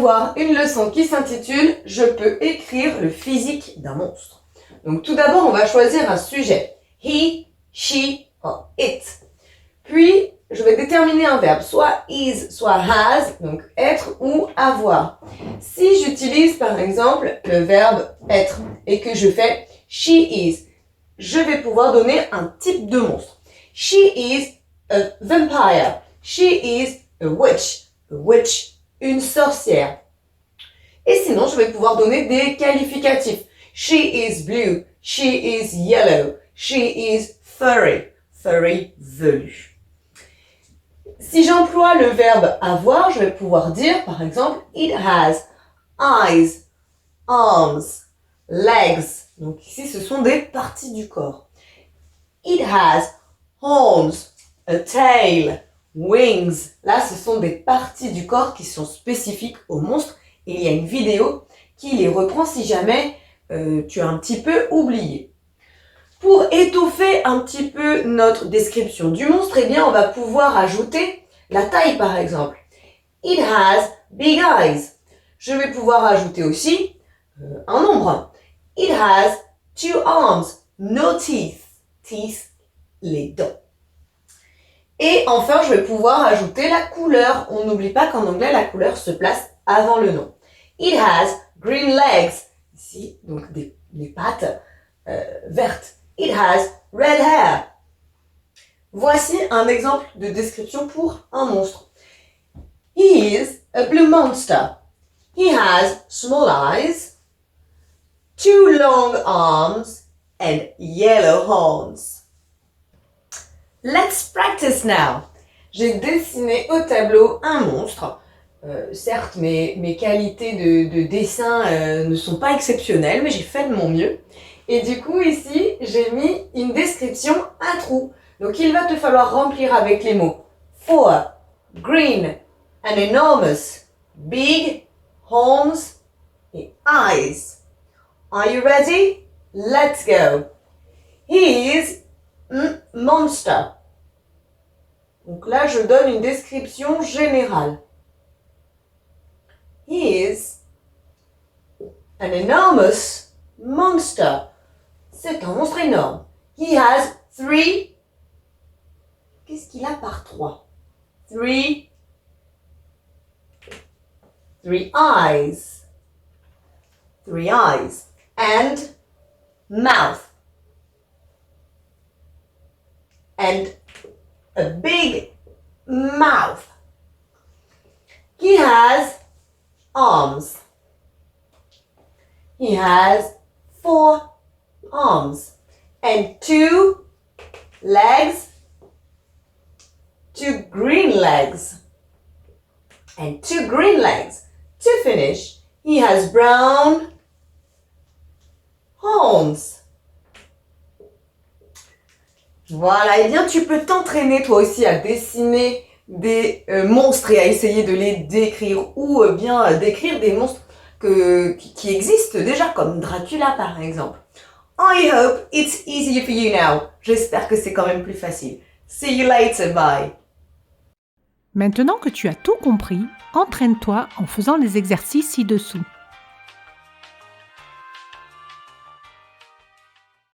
voir une leçon qui s'intitule « Je peux écrire le physique d'un monstre ». Donc tout d'abord, on va choisir un sujet. He, she or it. Puis, je vais déterminer un verbe, soit is, soit has, donc être ou avoir. Si j'utilise par exemple le verbe être et que je fais she is, je vais pouvoir donner un type de monstre. She is a vampire. She is a witch, une sorcière. Et sinon, je vais pouvoir donner des qualificatifs. She is blue, she is yellow, she is furry, velu. Si j'emploie le verbe avoir, je vais pouvoir dire par exemple it has eyes, arms, legs. Donc ici, ce sont des parties du corps. It has horns, a tail, wings. Là, ce sont des parties du corps qui sont spécifiques au monstre. Et il y a une vidéo qui les reprend si jamais tu as un petit peu oublié. Pour étoffer un petit peu notre description du monstre, eh bien, on va pouvoir ajouter la taille, par exemple. It has big eyes. Je vais pouvoir ajouter aussi un nombre. It has 2 arms, no teeth. Teeth, les dents. Et enfin, je vais pouvoir ajouter la couleur. On n'oublie pas qu'en anglais, la couleur se place avant le nom. It has green legs. Ici, donc des pattes vertes. It has red hair. Voici un exemple de description pour un monstre. He is a blue monster. He has small eyes, 2 long arms, and yellow horns. Let's practice now. J'ai dessiné au tableau un monstre. Certes, mes qualités de dessin ne sont pas exceptionnelles, mais j'ai fait de mon mieux. Et du coup, ici, j'ai mis une description, un trou. Donc, il va te falloir remplir avec les mots for, green, and enormous, big, horns et eyes. Are you ready? Let's go. He is monster. Donc là, je donne une description générale. He is an enormous monster. C'est un monstre énorme. He has 3. Qu'est-ce qu'il a par 3? 3 eyes. 3 eyes. And mouth. And a big mouth. He has arms. He has 4 arms and 2 legs, 2 green legs, and 2 green legs. To finish, he has brown horns. Voilà, et bien tu peux t'entraîner toi aussi à dessiner des monstres et à essayer de les décrire ou bien décrire des monstres qui existent déjà, comme Dracula par exemple. I hope it's easier for you now. J'espère que c'est quand même plus facile. See you later, bye. Maintenant que tu as tout compris, entraîne-toi en faisant les exercices ci-dessous.